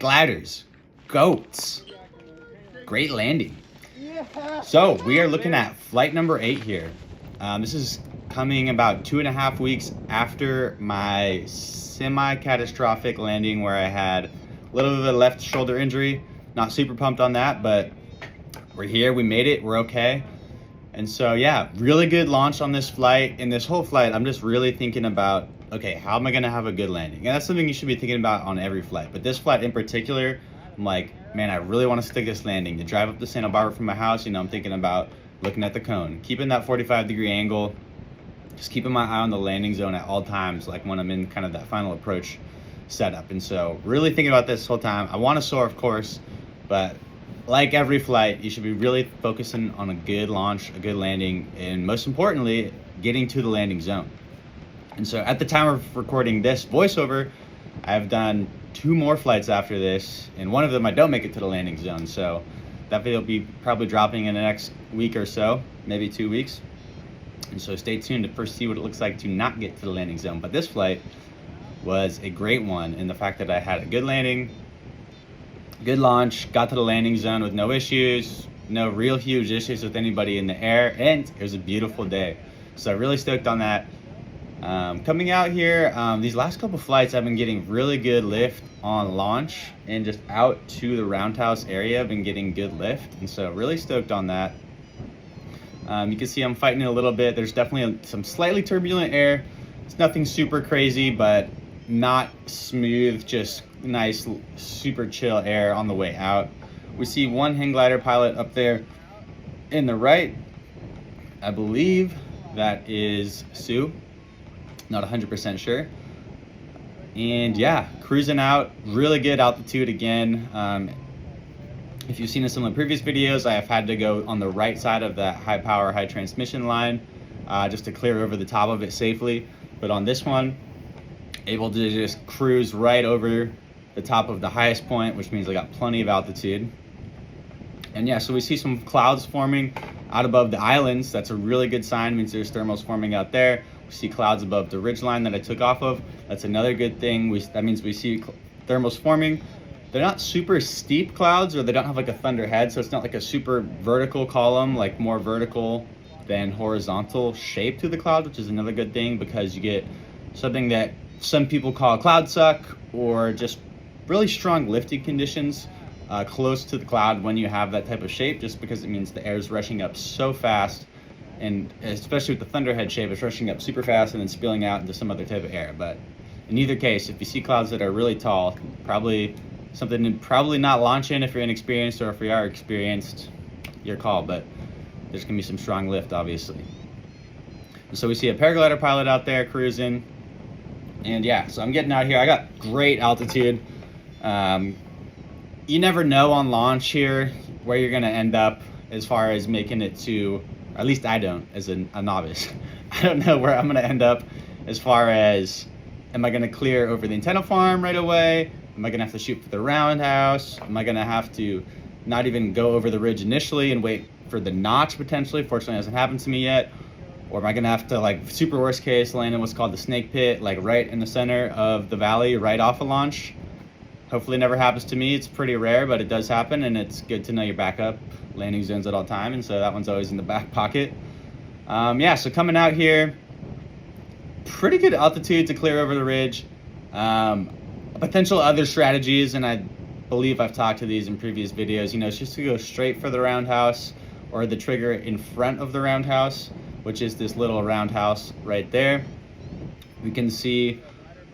gliders, goats, great landing. So we are looking at flight number 8 here. This is coming about 2.5 weeks after my semi-catastrophic landing where I had a little bit of a left shoulder injury. Not super pumped on that, but we're here, we made it, we're okay. And so yeah, really good launch on this flight. In this whole flight, I'm just really thinking about, okay, how am I gonna have a good landing? And that's something you should be thinking about on every flight. But this flight in particular, I'm like, man, I really wanna stick this landing. To drive up to Santa Barbara from my house, I'm thinking about looking at the cone, keeping that 45-degree angle, just keeping my eye on the landing zone at all times, like when I'm in kind of that final approach setup. And so really thinking about this whole time. I wanna soar, of course, but like every flight, you should be really focusing on a good launch, a good landing, and most importantly, getting to the landing zone. And so at the time of recording this voiceover, I've done 2 more flights after this, and one of them I don't make it to the landing zone. So that video will be probably dropping in the next week or so, maybe 2 weeks. And so stay tuned to first see what it looks like to not get to the landing zone. But this flight was a great one in the fact that I had a good landing, good launch, got to the landing zone with no issues, no real huge issues with anybody in the air, and it was a beautiful day. So really stoked on that. Coming out here, these last couple flights I've been getting really good lift on launch, and just out to the roundhouse area I've been getting good lift, and so really stoked on that. You can see I'm fighting it a little bit. There's definitely some slightly turbulent air. It's nothing super crazy, but not smooth, just nice, super chill air on the way out. We see one hang glider pilot up there in the right. I believe that is Sue. Not 100% sure. And yeah, cruising out, really good altitude again. If you've seen in some of the previous videos, I have had to go on the right side of that high power, high transmission line just to clear over the top of it safely. But on this one, able to just cruise right over the top of the highest point, which means I got plenty of altitude. And yeah, so we see some clouds forming out above the islands. That's a really good sign. It means there's thermals forming out there. We see clouds above the ridge line that I took off of. That's another good thing. That means we see thermals forming. They're not super steep clouds, or they don't have like a thunder head, so it's not like a super vertical column, like more vertical than horizontal shape to the cloud, which is another good thing because you get something that some people call cloud suck, or just really strong lifting conditions close to the cloud when you have that type of shape, just because it means the air is rushing up so fast, and especially with the thunderhead shape, it's rushing up super fast and then spilling out into some other type of air. But in either case, if you see clouds that are really tall, probably something to probably not launch in if you're inexperienced, or if you are experienced, your call, but there's gonna be some strong lift, obviously. And so we see a paraglider pilot out there cruising. And yeah, so I'm getting out here. I got great altitude. You never know on launch here where you're gonna end up as far as making it to, or at least I don't as a novice. I don't know where I'm gonna end up as far as, am I gonna clear over the antenna farm right away? Am I gonna have to shoot for the roundhouse? Am I gonna have to not even go over the ridge initially and wait for the notch potentially? Fortunately, it hasn't happened to me yet. Or am I gonna have to, like, super worst case, land in what's called the snake pit, like right in the center of the valley, right off a launch? Hopefully it never happens to me. It's pretty rare, but it does happen, and it's good to know your backup landing zones at all time, and so that one's always in the back pocket. Yeah, so coming out here, pretty good altitude to clear over the ridge. Potential other strategies, and I believe I've talked to these in previous videos, it's just to go straight for the roundhouse, or the trigger in front of the roundhouse, which is this little roundhouse right there. We can see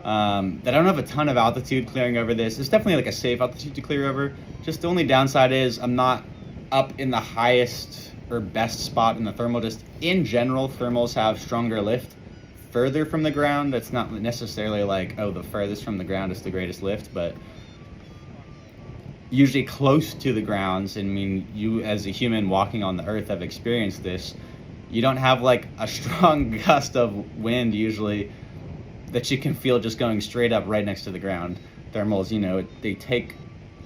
that I don't have a ton of altitude clearing over this. It's definitely like a safe altitude to clear over. Just the only downside is I'm not up in the highest or best spot in the thermal. Just in general, thermals have stronger lift further from the ground. That's not necessarily like, oh, the furthest from the ground is the greatest lift, but usually close to the grounds. And I mean, you as a human walking on the earth have experienced this. You don't have like a strong gust of wind usually that you can feel just going straight up right next to the ground. Thermals, they take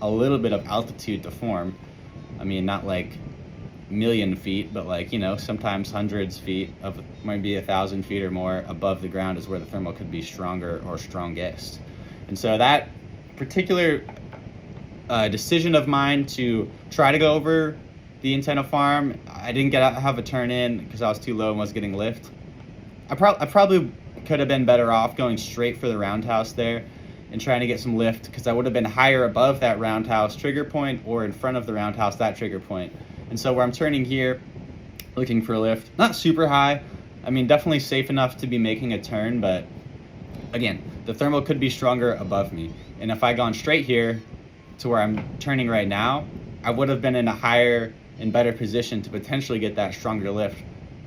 a little bit of altitude to form. I mean, not like million feet, but like, sometimes hundreds feet of maybe 1,000 feet or more above the ground is where the thermal could be stronger or strongest. And so that particular a decision of mine to try to go over the antenna farm. I didn't have a turn in because I was too low and was getting lift. I probably could have been better off going straight for the roundhouse there and trying to get some lift, because I would have been higher above that roundhouse trigger point or in front of the roundhouse that trigger point. And so where I'm turning here, looking for a lift, not super high. I mean, definitely safe enough to be making a turn, but again, the thermal could be stronger above me. And if I gone straight here to where I'm turning right now, I would have been in a higher and better position to potentially get that stronger lift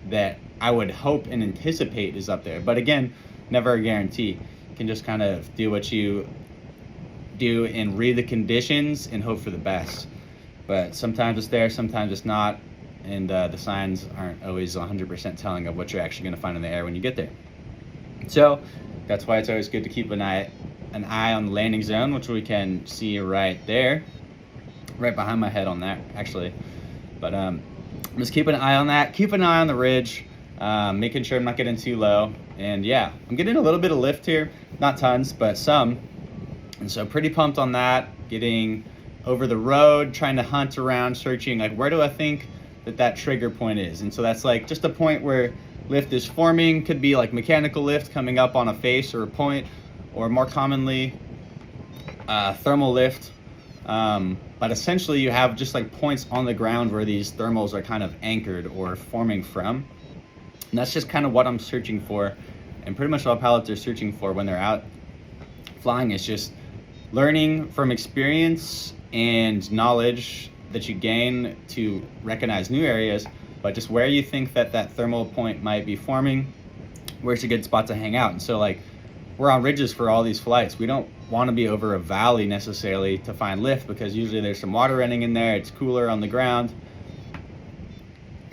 that I would hope and anticipate is up there. But again, never a guarantee. You can just kind of do what you do and read the conditions and hope for the best. But sometimes it's there, sometimes it's not, and the signs aren't always 100% telling of what you're actually going to find in the air when you get there. So that's why it's always good to keep an eye on the landing zone, which we can see right there, right behind my head on that, actually. But just keep an eye on that. Keep an eye on the ridge, making sure I'm not getting too low. And yeah, I'm getting a little bit of lift here, not tons, but some. And so pretty pumped on that. Getting over the road, trying to hunt around, searching like where do I think that trigger point is. And so that's like just a point where lift is forming. Could be like mechanical lift coming up on a face or a point, or more commonly thermal lift. But essentially you have just like points on the ground where these thermals are kind of anchored or forming from. And that's just kind of what I'm searching for, and pretty much all pilots are searching for when they're out flying, is just learning from experience and knowledge that you gain to recognize new areas, but just where you think that thermal point might be forming, where's a good spot to hang out. And so like we're on ridges for all these flights. We don't want to be over a valley necessarily to find lift, because usually there's some water running in there, it's cooler on the ground,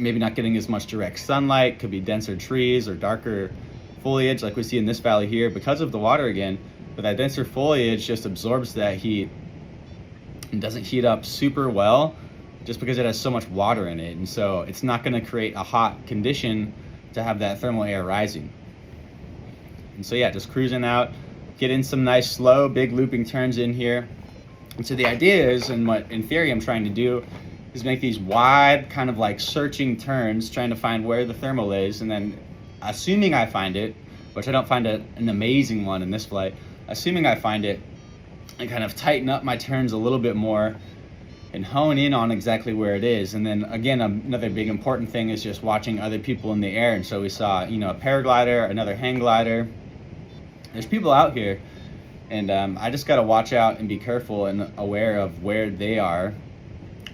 maybe not getting as much direct sunlight, could be denser trees or darker foliage like we see in this valley here because of the water again. But that denser foliage just absorbs that heat and doesn't heat up super well just because it has so much water in it. And so it's not going to create a hot condition to have that thermal air rising. And so yeah, just cruising out, get in some nice slow big looping turns in here. And so the idea is, and what in theory I'm trying to do, is make these wide kind of like searching turns, trying to find where the thermal is, and then assuming I find it, which I don't find an amazing one in this flight, assuming I find it, and kind of tighten up my turns a little bit more and hone in on exactly where it is. And then again, another big important thing is just watching other people in the air. And so we saw, a paraglider, another hang glider. There's people out here, and I just got to watch out and be careful and aware of where they are,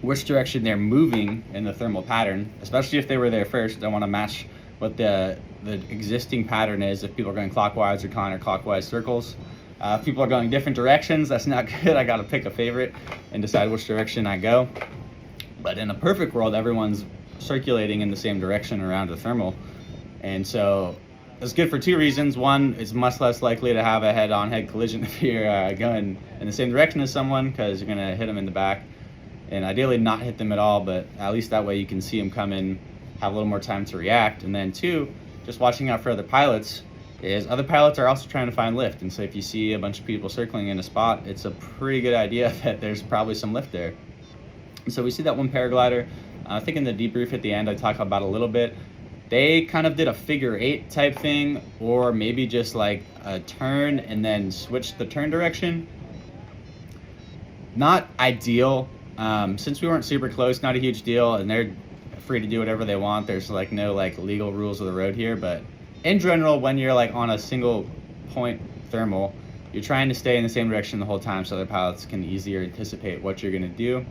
which direction they're moving in the thermal pattern, especially if they were there first. I want to match what the existing pattern is, if people are going clockwise or counterclockwise circles. If people are going different directions, that's not good. I got to pick a favorite and decide which direction I go. But in a perfect world, everyone's circulating in the same direction around the thermal. And so it's good for two reasons. One, it's much less likely to have a head-on-head collision if you're going in the same direction as someone, because you're going to hit them in the back. And ideally not hit them at all, but at least that way you can see them come in, have a little more time to react. And then two, just watching out for other pilots, is other pilots are also trying to find lift. And so if you see a bunch of people circling in a spot, it's a pretty good idea that there's probably some lift there. And so we see that one paraglider. I think in the debrief at the end I talked about a little bit. They kind of did a figure 8 type thing, or maybe just like a turn and then switch the turn direction. Not ideal. Since we weren't super close, not a huge deal, and they're free to do whatever they want. There's like no like legal rules of the road here, but in general, when you're like on a single point thermal, you're trying to stay in the same direction the whole time so other pilots can easier anticipate what you're gonna do.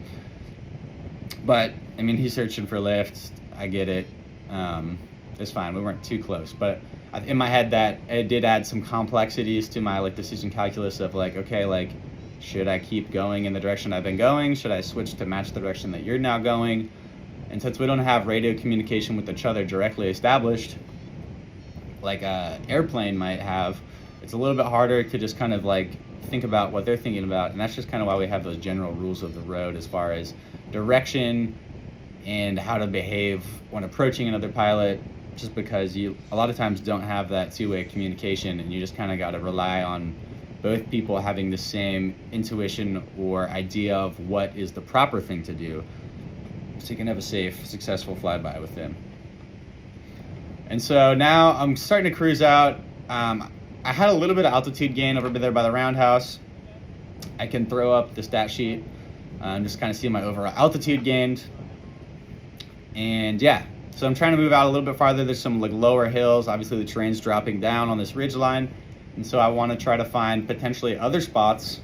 But I mean, he's searching for lift. I get it. It's fine. We weren't too close, but in my head that it did add some complexities to my like decision calculus of like, okay, like, should I keep going in the direction I've been going? Should I switch to match the direction that you're now going? And since we don't have radio communication with each other directly established, like a airplane might have, it's a little bit harder to just kind of like think about what they're thinking about. And that's just kind of why we have those general rules of the road as far as direction and how to behave when approaching another pilot, just because you a lot of times don't have that two-way communication, and you just kind of got to rely on both people having the same intuition or idea of what is the proper thing to do, so you can have a safe, successful flyby with them. And so now I'm starting to cruise out. I had a little bit of altitude gain over there by the roundhouse. I can throw up the stat sheet, just kind of see my overall altitude gained. And yeah, so I'm trying to move out a little bit farther. There's some like lower hills. Obviously the terrain's dropping down on this ridge line. And so I want to try to find potentially other spots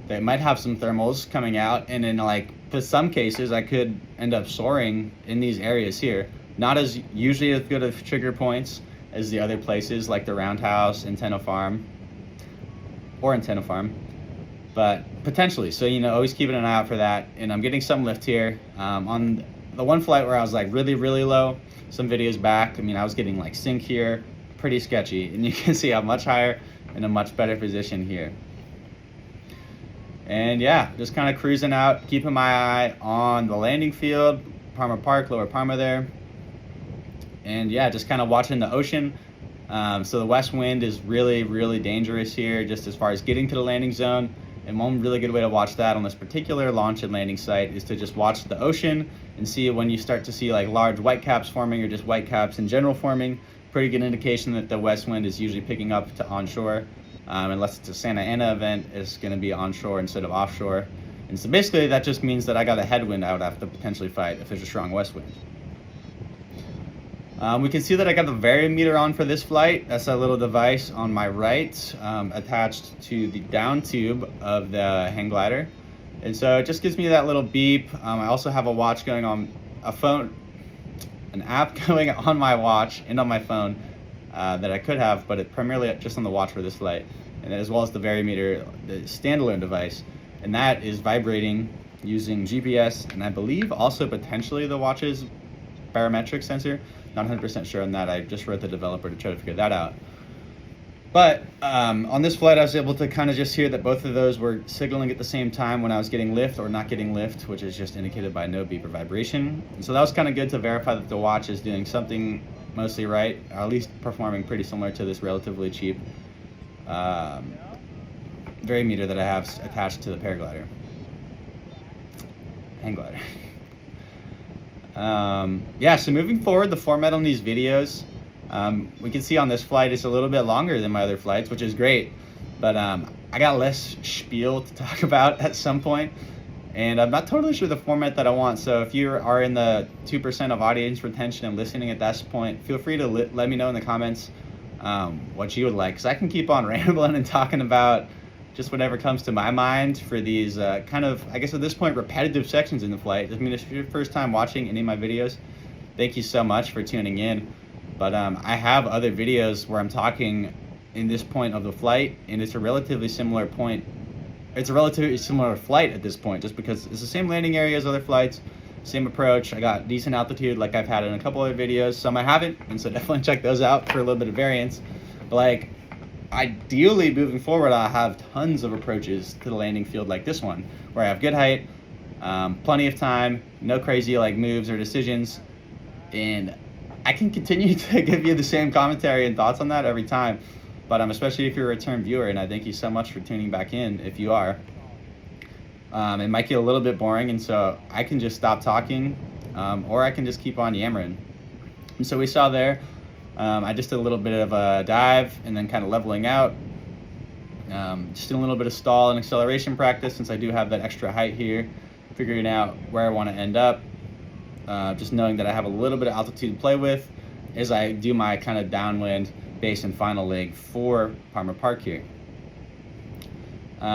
that might have some thermals coming out. And in like, for some cases, I could end up soaring in these areas here. Not as usually as good of trigger points as the other places like the roundhouse, antenna farm, but potentially. So, you know, always keeping an eye out for that. And I'm getting some lift here. On the one flight where I was like really, really low, some videos back, I mean, I was getting like sync here, pretty sketchy. And you can see I'm much higher in a much better position here. And yeah, just kind of cruising out, keeping my eye on the landing field, Parma Park, Lower Parma there. And yeah, just kind of watching the ocean. So the west wind is really, really dangerous here, just as far as getting to the landing zone. And one really good way to watch that on this particular launch and landing site is to just watch the ocean and see when you start to see like large white caps forming or just white caps in general forming. Pretty good indication that the west wind is usually picking up to onshore, unless it's a Santa Ana event, it's going to be onshore instead of offshore. And so basically that just means that I got a headwind I would have to potentially fight if there's a strong west wind. We can see that I got the variometer on for this flight. That's that little device on my right, attached to the down tube of the hang glider. And so it just gives me that little beep. I also have a watch going on, an app going on my watch and on my phone that I could have, but it primarily just on the watch for this flight. And as well as the variometer, the standalone device. And that is vibrating using GPS and I believe also potentially the watch's barometric sensor. Not 100% sure on that. I just wrote the developer to try to figure that out. But on this flight, I was able to kind of just hear that both of those were signaling at the same time when I was getting lift or not getting lift, which is just indicated by no beep or vibration. And so that was kind of good to verify that the watch is doing something mostly right, or at least performing pretty similar to this relatively cheap variometer that I have attached to the paraglider. Hang glider. Yeah, so moving forward, the format on these videos, we can see on this flight it's a little bit longer than my other flights, which is great, but I got less spiel to talk about at some point, and I'm not totally sure the format that I want. So if you are in the 2% of audience retention and listening at that point, feel free to let me know in the comments what you would like, because I can keep on rambling and talking about just whatever comes to my mind for these kind of, I guess at this point, repetitive sections in the flight. I mean, if it's your first time watching any of my videos, thank you so much for tuning in. But I have other videos where I'm talking in this point of the flight, and it's a relatively similar point. It's a relatively similar flight at this point, just because it's the same landing area as other flights, same approach. I got decent altitude like I've had in a couple other videos. Some I haven't, and so definitely check those out for a little bit of variance. But like, ideally moving forward, I'll have tons of approaches to the landing field like this one, where I have good height, plenty of time, no crazy like moves or decisions, and I can continue to give you the same commentary and thoughts on that every time. But especially if you're a return viewer, and I thank you so much for tuning back in if you are. It might get a little bit boring, and so I can just stop talking, or I can just keep on yammering. And so we saw there, I just did a little bit of a dive and then kind of leveling out. Just doing a little bit of stall and acceleration practice since I do have that extra height here, figuring out where I want to end up. Just knowing that I have a little bit of altitude to play with as I do my kind of downwind base and final leg for Parma Park here.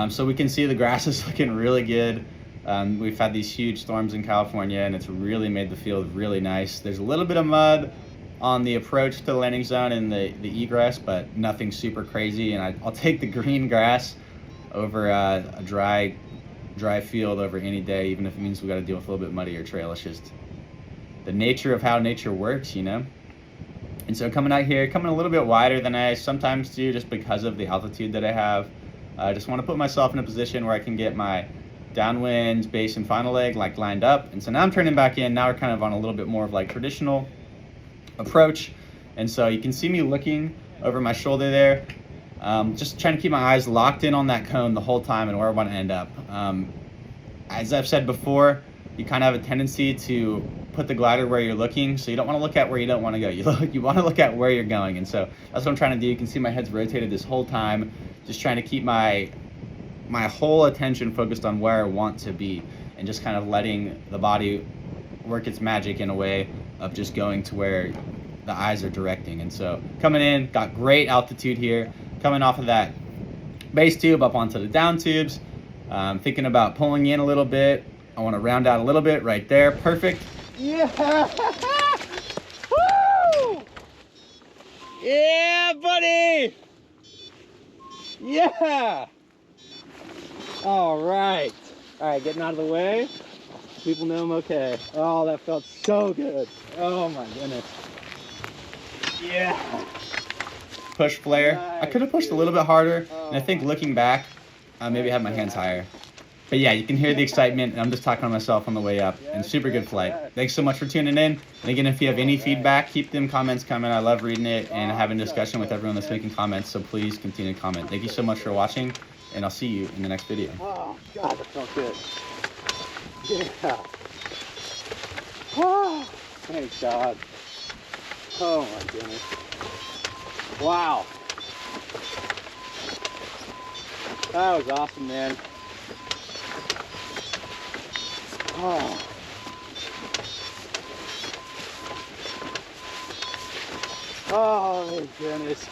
So we can see the grass is looking really good. We've had these huge storms in California, and it's really made the field really nice. There's a little bit of mud on the approach to the landing zone and the egress, but nothing super crazy. And I'll take the green grass over a dry field over any day, even if it means we got to deal with a little bit muddier trail. It's just the nature of how nature works, you know? And so coming out here, coming a little bit wider than I sometimes do just because of the altitude that I have. I just want to put myself in a position where I can get my downwind, base, and final leg like lined up. And so now I'm turning back in. Now we're kind of on a little bit more of like traditional approach. And so you can see me looking over my shoulder there. Just trying to keep my eyes locked in on that cone the whole time and where I want to end up. As I've said before, you kind of have a tendency to put the glider where you're looking, so you don't want to look at where you don't want to go. You want to look at where you're going, and so that's what I'm trying to do. You can see my head's rotated this whole time, just trying to keep my whole attention focused on where I want to be, and just kind of letting the body work its magic in a way of just going to where the eyes are directing. And so coming in, got great altitude here, coming off of that base tube up onto the down tubes. Thinking about pulling in a little bit. I want to round out a little bit right there. Perfect. Yeah! Woo! Yeah, buddy! Yeah! All right. All right, getting out of the way. People know I'm okay. Oh, that felt so good. Oh my goodness. Yeah. Push flare. Nice, I could have pushed dude. a little bit harder, Oh, and I think looking back, maybe I had my hands higher. But yeah, you can hear the excitement, and I'm just talking to myself on the way up. And super good flight. Thanks so much for tuning in. And again, if you have any feedback, keep them comments coming. I love reading it and having discussion with everyone that's making comments, so please continue to comment. Thank you so much for watching, and I'll see you in the next video. Oh, God, that felt good. Yeah. Oh, thank God. Oh, my goodness. Wow. That was awesome, man. Oh. Oh, my goodness.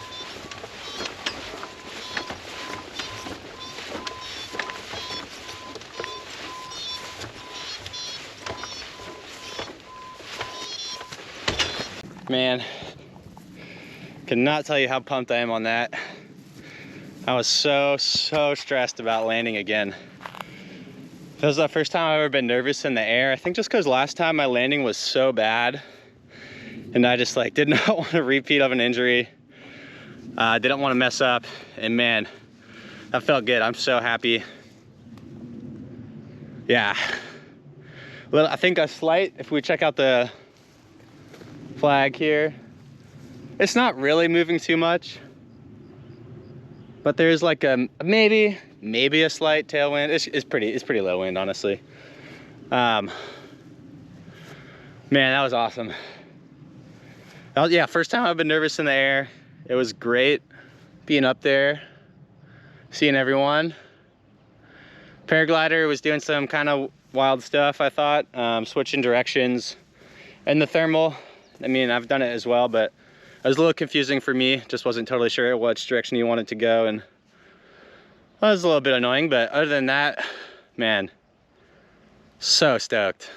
Man, cannot tell you how pumped I am on that. I was so stressed about landing again. That was the first time I've ever been nervous in the air. I think just because last time my landing was so bad, and I just like did not want a repeat of an injury. Didn't want to mess up, and man, that felt good. I'm so happy. Yeah. Well, I think a slight, if we check out the flag here, it's not really moving too much, but there's like a maybe a slight tailwind. It's pretty low wind, honestly. Man, that was awesome. Yeah, first time I've been nervous in the air. It was great being up there, seeing everyone. Paraglider was doing some kind of wild stuff, I thought, switching directions. And the thermal, I mean, I've done it as well, but it was a little confusing for me. Just wasn't totally sure which direction you wanted to go, and that was a little bit annoying, but other than that, man, so stoked.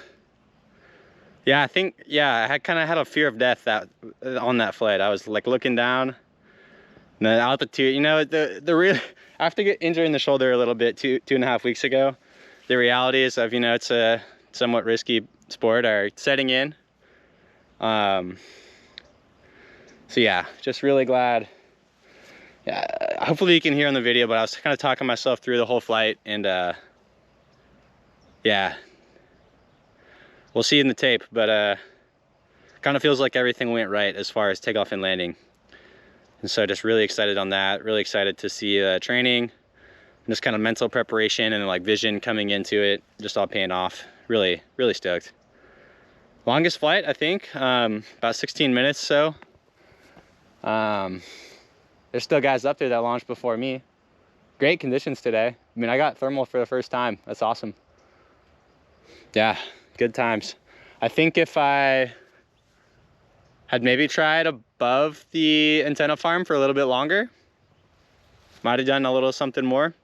Yeah, I think, yeah, I kind of had a fear of death on that flight. I was like looking down, and the altitude, you know, the real, after getting injured in the shoulder a little bit 2.5 weeks ago, the realities of, you know, it's a somewhat risky sport are setting in. So yeah, just really glad. Yeah, hopefully you can hear on the video, but I was kind of talking myself through the whole flight, and yeah, we'll see in the tape, but kind of feels like everything went right as far as takeoff and landing. And so just really excited on that, really excited to see training, and just kind of mental preparation and like vision coming into it, just all paying off. Really stoked. Longest flight, I think, about 16 minutes. So there's still guys up there that launched before me. Great conditions today. I mean, I got thermal for the first time. That's awesome. Yeah, good times. I think if I had maybe tried above the antenna farm for a little bit longer, might have done a little something more,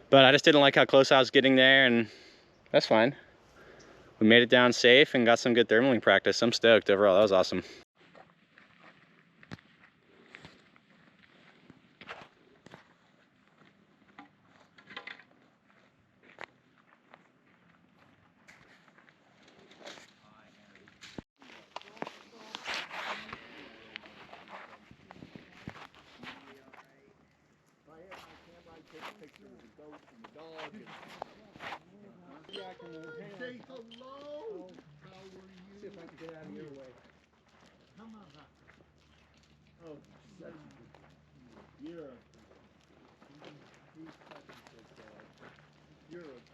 but I just didn't like how close I was getting there, and that's fine. We made it down safe and got some good thermaling practice. I'm stoked overall. That was awesome. Say hello. How are you? See if I can get out of your way. Come on. Oh, You're a... He's touching so bad. You're a